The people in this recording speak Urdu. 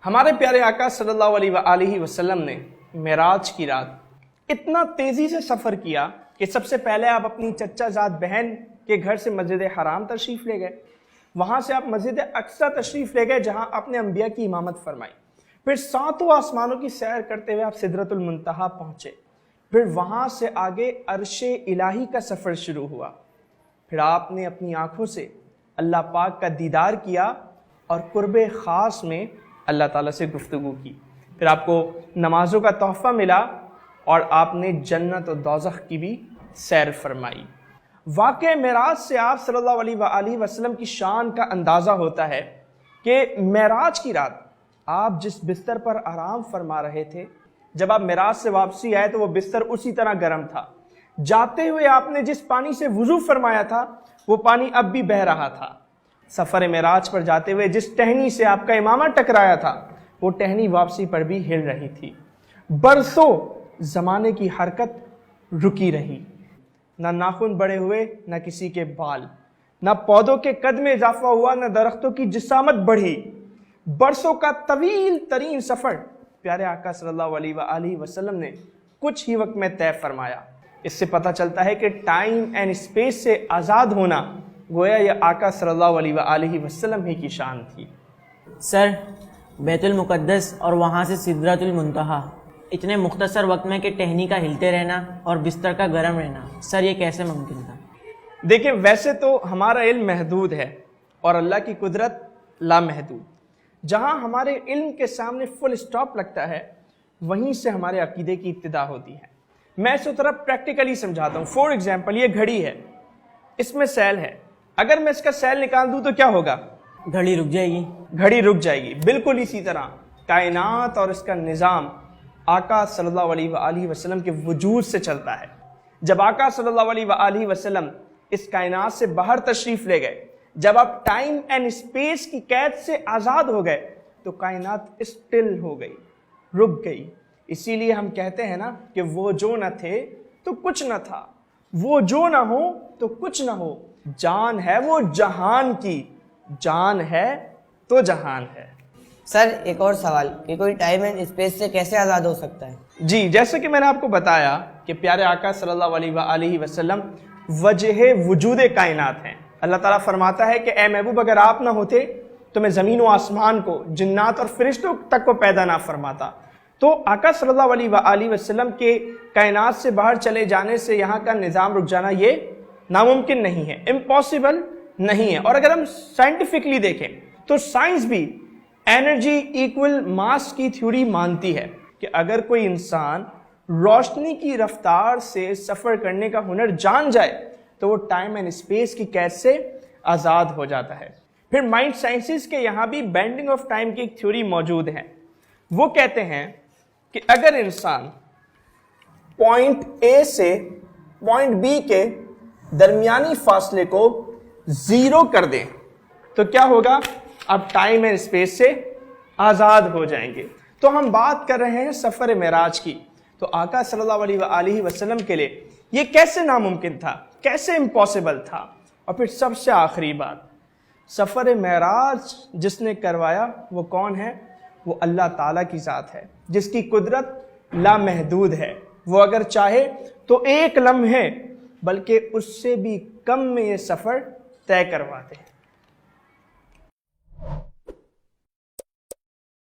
ہمارے پیارے آقا صلی اللہ علیہ وآلہ وسلم نے معراج کی رات اتنا تیزی سے سفر کیا کہ سب سے پہلے آپ اپنی چچا زاد بہن کے گھر سے مسجد حرام تشریف لے گئے، وہاں سے آپ مسجد اقصی تشریف لے گئے جہاں آپ نے انبیاء کی امامت فرمائی، پھر ساتوں آسمانوں کی سیر کرتے ہوئے آپ سدرۃ المنتہا پہنچے، پھر وہاں سے آگے عرش الہی کا سفر شروع ہوا، پھر آپ نے اپنی آنکھوں سے اللہ پاک کا دیدار کیا اور قرب خاص میں اللہ تعالیٰ سے گفتگو کی، پھر آپ کو نمازوں کا تحفہ ملا اور آپ نے جنت و دوزخ کی بھی سیر فرمائی۔ واقع معراج سے آپ صلی اللہ علیہ وآلہ وسلم کی شان کا اندازہ ہوتا ہے کہ معراج کی رات آپ جس بستر پر آرام فرما رہے تھے، جب آپ معراج سے واپسی آئے تو وہ بستر اسی طرح گرم تھا، جاتے ہوئے آپ نے جس پانی سے وضو فرمایا تھا وہ پانی اب بھی بہہ رہا تھا، سفر معراج پر جاتے ہوئے جس ٹہنی سے آپ کا امامہ ٹکرایا تھا وہ ٹہنی واپسی پر بھی ہل رہی تھی، برسوں زمانے کی حرکت رکی رہی، نہ ناخن بڑے ہوئے نہ کسی کے بال، نہ پودوں کے قد میں اضافہ ہوا نہ درختوں کی جسامت بڑھی، برسوں کا طویل ترین سفر پیارے آقا صلی اللہ علیہ وآلہ وسلم نے کچھ ہی وقت میں طے فرمایا۔ اس سے پتہ چلتا ہے کہ ٹائم اینڈ اسپیس سے آزاد ہونا گویا یہ آقا صلی اللہ علیہ وآلہ وسلم ہی کی شان تھی۔ سر، بیت المقدس اور وہاں سے سدرۃ المنتہا اتنے مختصر وقت میں کہ ٹہنی کا ہلتے رہنا اور بستر کا گرم رہنا، سر یہ کیسے ممکن تھا؟ دیکھیں، ویسے تو ہمارا علم محدود ہے اور اللہ کی قدرت لامحدود، جہاں ہمارے علم کے سامنے فل سٹاپ لگتا ہے وہیں سے ہمارے عقیدے کی ابتدا ہوتی ہے۔ میں اسے ذرا پریکٹیکلی سمجھاتا ہوں۔ فور ایگزامپل، یہ گھڑی ہے، اس میں سیل ہے، اگر میں اس کا سیل نکال دوں تو کیا ہوگا؟ گھڑی رک جائے گی۔ گھڑی رک جائے گی۔ بالکل اسی طرح کائنات اور اس کا نظام آقا صلی اللہ علیہ وآلہ وسلم کے وجود سے چلتا ہے۔ جب آقا صلی اللہ علیہ وآلہ وسلم اس کائنات سے باہر تشریف لے گئے، جب آپ ٹائم اینڈ اسپیس کی قید سے آزاد ہو گئے تو کائنات اسٹل ہو گئی، رک گئی۔ اسی لیے ہم کہتے ہیں نا کہ وہ جو نہ تھے تو کچھ نہ تھا، وہ جو نہ ہو تو کچھ نہ ہو، جان ہے وہ جہان کی، جان ہے تو جہان ہے۔ سر، ایک اور سوال کہ کوئی ٹائم اینڈ اسپیس سے کیسے آزاد ہو سکتا ہے؟ جی، جیسے کہ میں نے آپ کو بتایا کہ پیارے آقا صلی اللہ علیہ وآلہ وسلم وجہ وجود کائنات ہیں۔ اللہ تعالیٰ فرماتا ہے کہ اے محبوب، اگر آپ نہ ہوتے تو میں زمین و آسمان کو، جنات اور فرشتوں تک کو پیدا نہ فرماتا۔ تو آقا صلی اللہ علیہ وآلہ وسلم کے کائنات سے باہر چلے جانے سے یہاں کا نظام رک جانا یہ ناممکن نہیں ہے، امپاسبل نہیں ہے۔ اور اگر ہم سائنٹیفکلی دیکھیں تو سائنس بھی انرجی ایکول ماس کی تھیوری مانتی ہے کہ اگر کوئی انسان روشنی کی رفتار سے سفر کرنے کا ہنر جان جائے تو وہ ٹائم اینڈ اسپیس کی قید سے آزاد ہو جاتا ہے۔ پھر مائنڈ سائنسز کے یہاں بھی بینڈنگ آف ٹائم کی ایک تھیوری موجود ہے۔ وہ کہتے ہیں کہ اگر انسان پوائنٹ اے سے پوائنٹ بی کے درمیانی فاصلے کو زیرو کر دیں تو کیا ہوگا؟ اب ٹائم اینڈ اسپیس سے آزاد ہو جائیں گے۔ تو ہم بات کر رہے ہیں سفر معراج کی۔ تو آقا صلی اللہ علیہ وآلہ وسلم کے لیے یہ کیسے ناممکن تھا، کیسے امپاسبل تھا؟ اور پھر سب سے آخری بات، سفر معراج جس نے کروایا وہ کون ہے؟ وہ اللہ تعالیٰ کی ذات ہے جس کی قدرت لامحدود ہے۔ وہ اگر چاہے تو ایک لمحے بلکہ اس سے بھی کم میں یہ سفر طے کرواتے ہیں۔